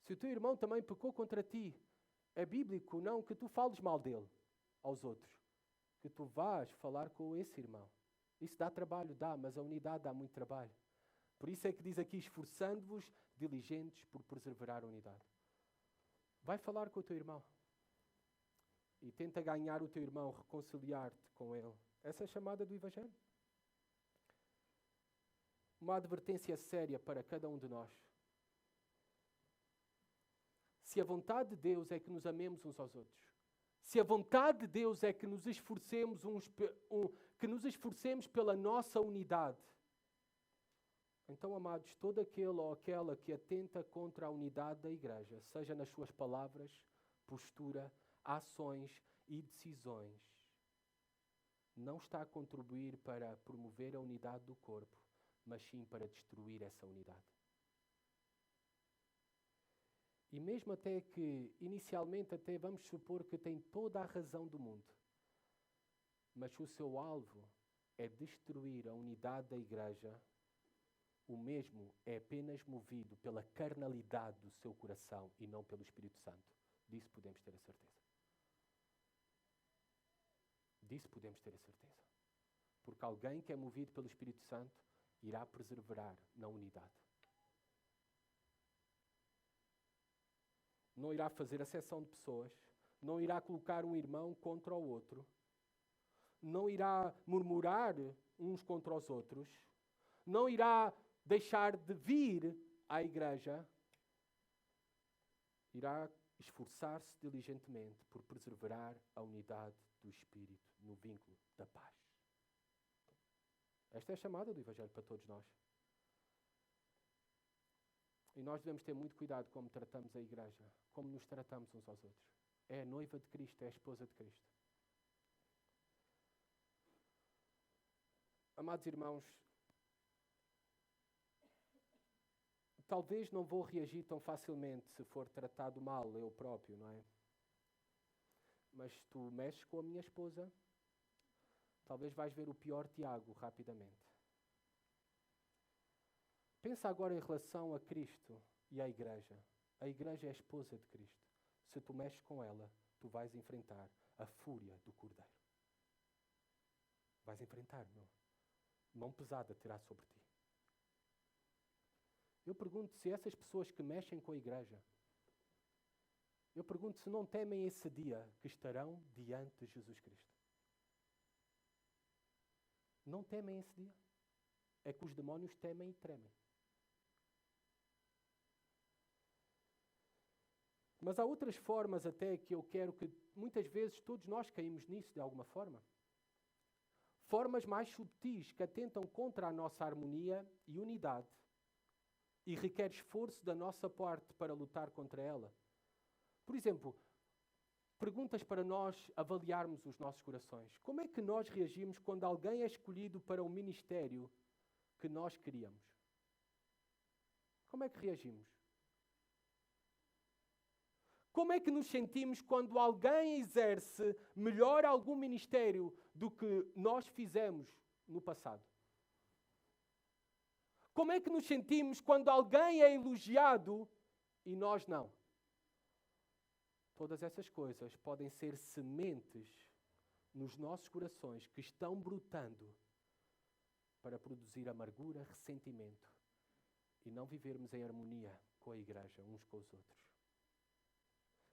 Se o teu irmão também pecou contra ti, é bíblico, não que tu fales mal dele aos outros. Que tu vás falar com esse irmão. Isso dá trabalho, dá, mas a unidade dá muito trabalho. Por isso é que diz aqui, esforçando-vos diligentes por preservar a unidade. Vai falar com o teu irmão. E tenta ganhar o teu irmão, reconciliar-te com ele. Essa é a chamada do Evangelho. Uma advertência séria para cada um de nós. Se a vontade de Deus é que nos amemos uns aos outros, se a vontade de Deus é que nos esforcemos, pela nossa unidade, então, amados, todo aquele ou aquela que atenta contra a unidade da igreja, seja nas suas palavras, postura, ações e decisões, não está a contribuir para promover a unidade do corpo, mas sim para destruir essa unidade. E mesmo até que, inicialmente, até vamos supor que tem toda a razão do mundo, mas se o seu alvo é destruir a unidade da igreja, o mesmo é apenas movido pela carnalidade do seu coração e não pelo Espírito Santo. Disso podemos ter a certeza. Disso podemos ter a certeza. Porque alguém que é movido pelo Espírito Santo irá perseverar na unidade. Não irá fazer acepção de pessoas, não irá colocar um irmão contra o outro, não irá murmurar uns contra os outros, não irá deixar de vir à igreja, irá esforçar-se diligentemente por preservar a unidade do Espírito no vínculo da paz. Esta é a chamada do Evangelho para todos nós. E nós devemos ter muito cuidado como tratamos a igreja, como nos tratamos uns aos outros. É a noiva de Cristo, é a esposa de Cristo. Amados irmãos, talvez não vou reagir tão facilmente se for tratado mal eu próprio, não é? Mas se tu mexes com a minha esposa, talvez vais ver o pior Tiago rapidamente. Pensa agora em relação a Cristo e à igreja. A igreja é a esposa de Cristo. Se tu mexes com ela, tu vais enfrentar a fúria do Cordeiro. Vais enfrentar, meu. Mão pesada terá sobre ti. Eu pergunto se essas pessoas que mexem com a igreja, eu pergunto se não temem esse dia que estarão diante de Jesus Cristo. Não temem esse dia. É que os demónios temem e tremem. Mas há outras formas até que eu quero que, muitas vezes, todos nós caímos nisso de alguma forma. Formas mais subtis que atentam contra a nossa harmonia e unidade e requer esforço da nossa parte para lutar contra ela. Por exemplo, perguntas para nós avaliarmos os nossos corações. Como é que nós reagimos quando alguém é escolhido para um ministério que nós queríamos? Como é que reagimos? Como é que nos sentimos quando alguém exerce melhor algum ministério do que nós fizemos no passado? Como é que nos sentimos quando alguém é elogiado e nós não? Todas essas coisas podem ser sementes nos nossos corações que estão brotando para produzir amargura, ressentimento e não vivermos em harmonia com a igreja, uns com os outros.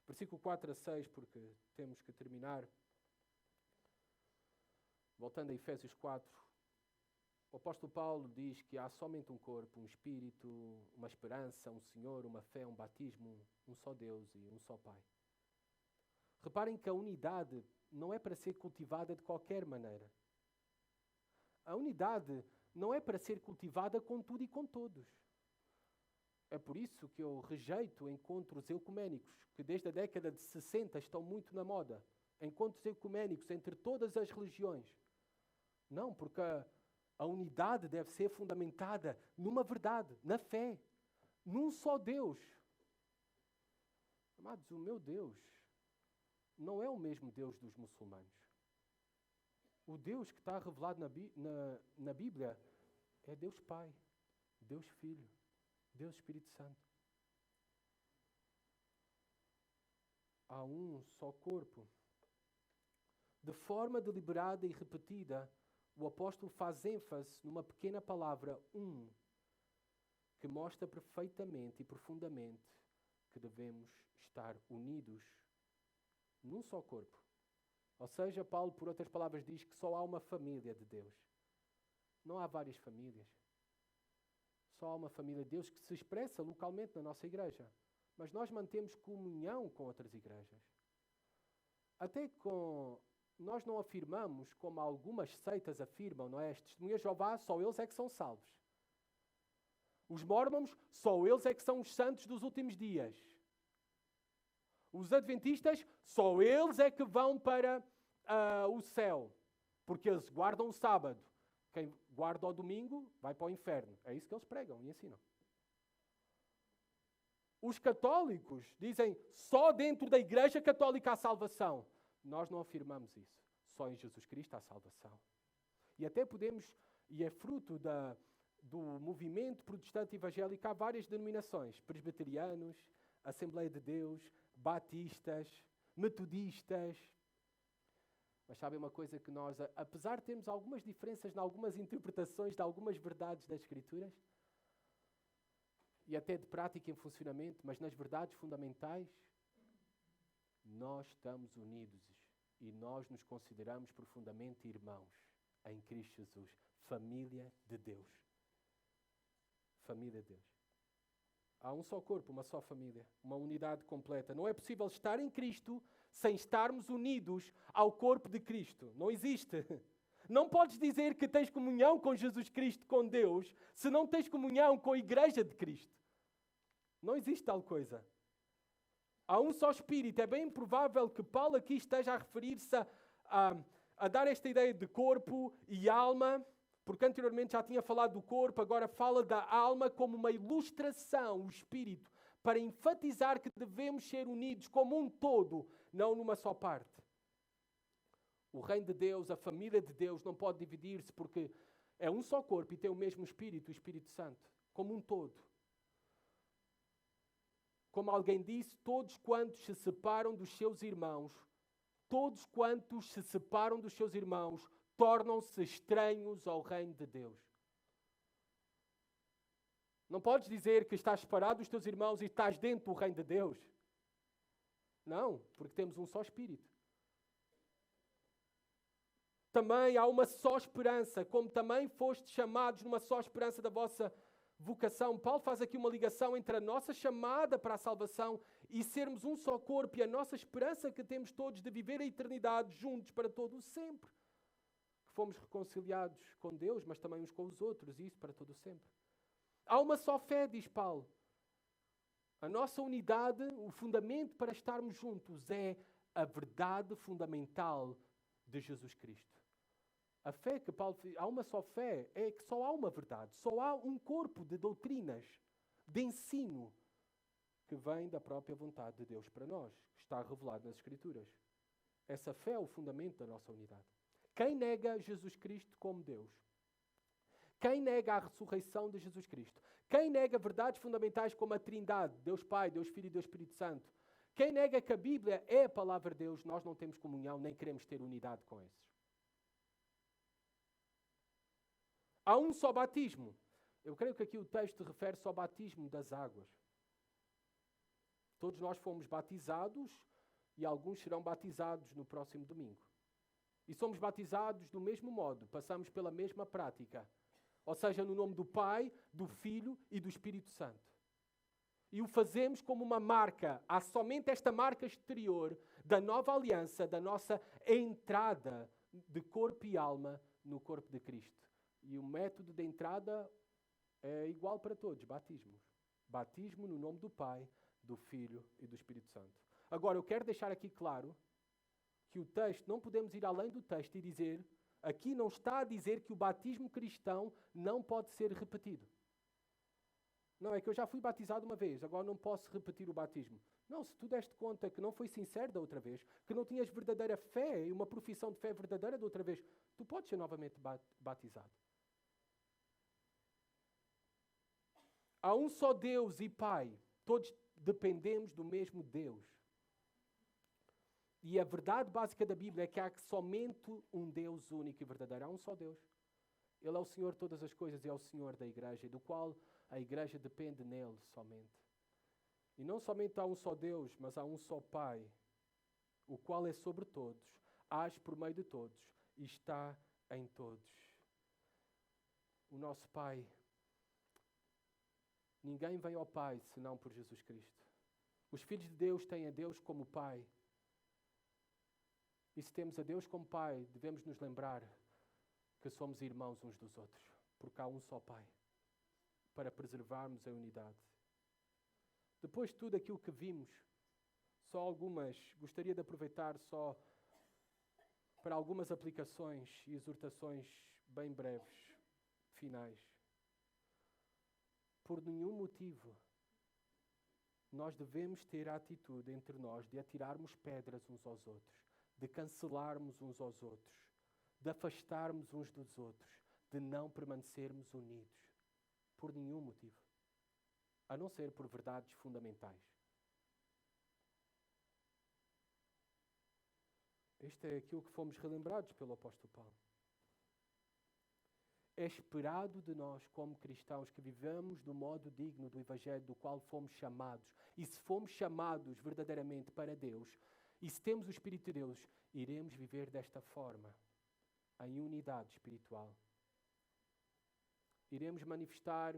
Versículo 4 a 6, porque temos que terminar. Voltando a Efésios 4, o apóstolo Paulo diz que há somente um corpo, um espírito, uma esperança, um Senhor, uma fé, um batismo, um só Deus e um só Pai. Reparem que a unidade não é para ser cultivada de qualquer maneira. A unidade não é para ser cultivada com tudo e com todos. É por isso que eu rejeito encontros ecuménicos, que desde a década de 60 estão muito na moda. Encontros ecuménicos entre todas as religiões. Não, porque a unidade deve ser fundamentada numa verdade, na fé, num só Deus. Amados, o meu Deus não é o mesmo Deus dos muçulmanos. O Deus que está revelado na Bíblia é Deus Pai, Deus Filho, Deus Espírito Santo. Há um só corpo. De forma deliberada e repetida, o apóstolo faz ênfase numa pequena palavra, que mostra perfeitamente e profundamente que devemos estar unidos num só corpo. Ou seja, Paulo, por outras palavras, diz que só há uma família de Deus. Não há várias famílias. Só há uma família de Deus que se expressa localmente na nossa igreja. Mas nós mantemos comunhão com outras igrejas. Até com... Nós não afirmamos, como algumas seitas afirmam, não é? As testemunhas de Jeová, só eles é que são salvos. Os mórmons, só eles é que são os santos dos últimos dias. Os adventistas, só eles é que vão para o céu, porque eles guardam o sábado. Quem guarda o domingo vai para o inferno. É isso que eles pregam e ensinam. Os católicos dizem só dentro da Igreja Católica há salvação. Nós não afirmamos isso. Só em Jesus Cristo há salvação. E até podemos, e é fruto do movimento protestante evangélico, há várias denominações. Presbiterianos, Assembleia de Deus, batistas, metodistas. Mas sabem uma coisa que nós, apesar de termos algumas diferenças em algumas interpretações de algumas verdades das Escrituras, e até de prática em funcionamento, mas nas verdades fundamentais, nós estamos unidos e nós nos consideramos profundamente irmãos em Cristo Jesus. Família de Deus. Família de Deus. Há um só corpo, uma só família, uma unidade completa. Não é possível estar em Cristo sem estarmos unidos ao corpo de Cristo. Não existe. Não podes dizer que tens comunhão com Jesus Cristo, com Deus, se não tens comunhão com a Igreja de Cristo. Não existe tal coisa. Há um só Espírito. É bem provável que Paulo aqui esteja a referir-se a dar esta ideia de corpo e alma, porque anteriormente já tinha falado do corpo, agora fala da alma como uma ilustração, o Espírito, para enfatizar que devemos ser unidos como um todo, não numa só parte. O reino de Deus, a família de Deus não pode dividir-se porque é um só corpo e tem o mesmo Espírito, o Espírito Santo, como um todo. Como alguém disse, todos quantos se separam dos seus irmãos, tornam-se estranhos ao reino de Deus. Não podes dizer que estás separado dos teus irmãos e estás dentro do reino de Deus. Não, porque temos um só Espírito. Também há uma só esperança, como também fostes chamados numa só esperança da vossa vocação. Paulo faz aqui uma ligação entre a nossa chamada para a salvação e sermos um só corpo e a nossa esperança que temos todos de viver a eternidade juntos para todo o sempre. Que fomos reconciliados com Deus, mas também uns com os outros, e isso para todo o sempre. Há uma só fé, diz Paulo. A nossa unidade, o fundamento para estarmos juntos é a verdade fundamental de Jesus Cristo. A fé que Paulo... Há uma só fé, é que só há uma verdade, só há um corpo de doutrinas, de ensino, que vem da própria vontade de Deus para nós, que está revelado nas Escrituras. Essa fé é o fundamento da nossa unidade. Quem nega Jesus Cristo como Deus? Quem nega a ressurreição de Jesus Cristo? Quem nega verdades fundamentais como a Trindade, Deus Pai, Deus Filho e Deus Espírito Santo? Quem nega que a Bíblia é a palavra de Deus, nós não temos comunhão, nem queremos ter unidade com esses. Há um só batismo. Eu creio que aqui o texto refere-se ao batismo das águas. Todos nós fomos batizados e alguns serão batizados no próximo domingo. E somos batizados do mesmo modo, passamos pela mesma prática. Ou seja, no nome do Pai, do Filho e do Espírito Santo. E o fazemos como uma marca. Há somente esta marca exterior da nova aliança, da nossa entrada de corpo e alma no corpo de Cristo. E o método de entrada é igual para todos, batismos. Batismo no nome do Pai, do Filho e do Espírito Santo. Agora, eu quero deixar aqui claro que o texto, não podemos ir além do texto e dizer Aqui não está a dizer que o batismo cristão não pode ser repetido. Não, é que eu já fui batizado uma vez, agora não posso repetir o batismo. Não, se tu deste conta que não foi sincero da outra vez, que não tinhas verdadeira fé e uma profissão de fé verdadeira da outra vez, tu podes ser novamente batizado. Há um só Deus e Pai. Todos dependemos do mesmo Deus. E a verdade básica da Bíblia é que há somente um Deus único e verdadeiro. Há um só Deus. Ele é o Senhor de todas as coisas e é o Senhor da igreja, do qual a igreja depende nele somente. E não somente há um só Deus, mas há um só Pai, o qual é sobre todos, age por meio de todos e está em todos. O nosso Pai, ninguém vem ao Pai senão por Jesus Cristo. Os filhos de Deus têm a Deus como Pai. E se temos a Deus como Pai, devemos nos lembrar que somos irmãos uns dos outros, porque há um só Pai, para preservarmos a unidade. Depois de tudo aquilo que vimos, gostaria de aproveitar só para algumas aplicações e exortações bem breves, finais. Por nenhum motivo, nós devemos ter a atitude entre nós de atirarmos pedras uns aos outros, de cancelarmos uns aos outros, de afastarmos uns dos outros, de não permanecermos unidos. Por nenhum motivo. A não ser por verdades fundamentais. Este é aquilo que fomos relembrados pelo apóstolo Paulo. É esperado de nós, como cristãos, que vivamos do modo digno do Evangelho do qual fomos chamados. E se fomos chamados verdadeiramente para Deus, e se temos o Espírito de Deus, iremos viver desta forma, em unidade espiritual. Iremos manifestar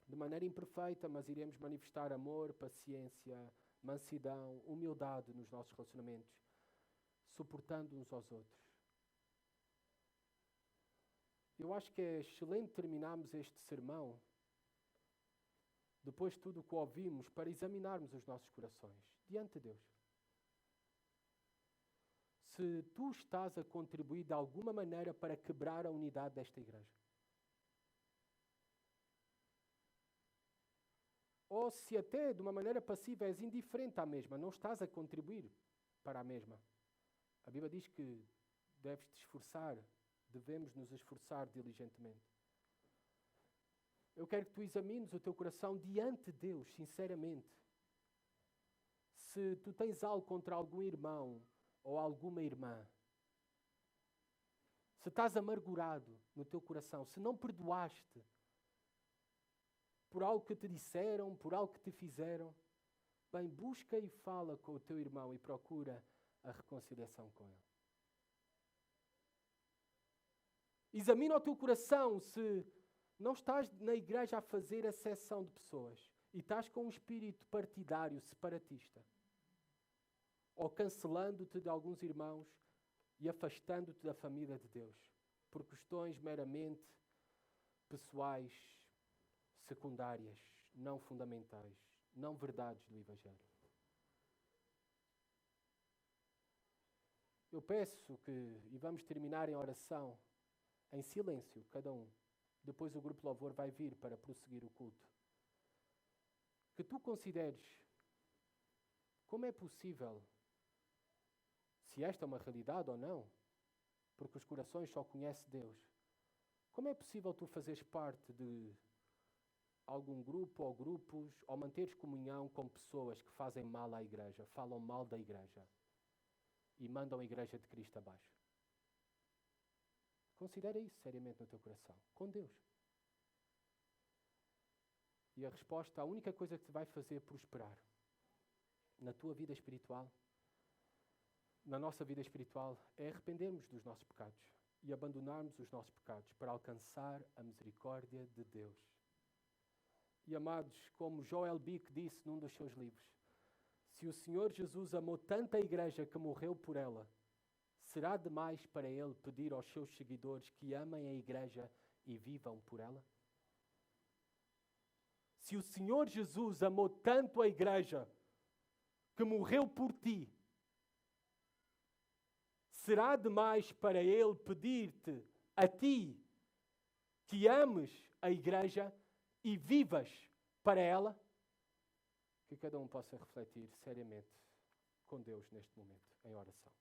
de maneira imperfeita, mas iremos manifestar amor, paciência, mansidão, humildade nos nossos relacionamentos, suportando uns aos outros. Eu acho que é excelente terminarmos este sermão, depois de tudo o que ouvimos, para examinarmos os nossos corações diante de Deus. Se tu estás a contribuir de alguma maneira para quebrar a unidade desta igreja, ou se até de uma maneira passiva és indiferente à mesma, não estás a contribuir para a mesma. A Bíblia diz que deves te esforçar, devemos nos esforçar diligentemente. Eu quero que tu examines o teu coração diante de Deus, sinceramente. Se tu tens algo contra algum irmão ou alguma irmã, se estás amargurado no teu coração, se não perdoaste por algo que te disseram, por algo que te fizeram, bem, busca e fala com o teu irmão e procura a reconciliação com ele. Examina o teu coração se não estás na igreja a fazer acessão de pessoas e estás com um espírito partidário, separatista, ou cancelando-te de alguns irmãos e afastando-te da família de Deus, por questões meramente pessoais, secundárias, não fundamentais, não verdades do Evangelho. Eu peço que, e vamos terminar em oração, em silêncio, cada um. Depois o grupo de louvor vai vir para prosseguir o culto. Que tu consideres como é possível, se esta é uma realidade ou não, porque os corações só conhecem Deus, como é possível tu fazeres parte de algum grupo ou grupos, ou manteres comunhão com pessoas que fazem mal à igreja, falam mal da igreja e mandam a igreja de Cristo abaixo? Considera isso seriamente no teu coração, com Deus. E a resposta, a única coisa que te vai fazer prosperar na tua vida espiritual, na nossa vida espiritual, é arrependermos dos nossos pecados e abandonarmos os nossos pecados para alcançar a misericórdia de Deus. E amados, como Joel Bick disse num dos seus livros, se o Senhor Jesus amou tanto a igreja que morreu por ela, será demais para ele pedir aos seus seguidores que amem a igreja e vivam por ela? Se o Senhor Jesus amou tanto a igreja que morreu por ti, será demais para Ele pedir-te, a ti, que ames a igreja e vivas para ela? Que cada um possa refletir seriamente com Deus neste momento, em oração.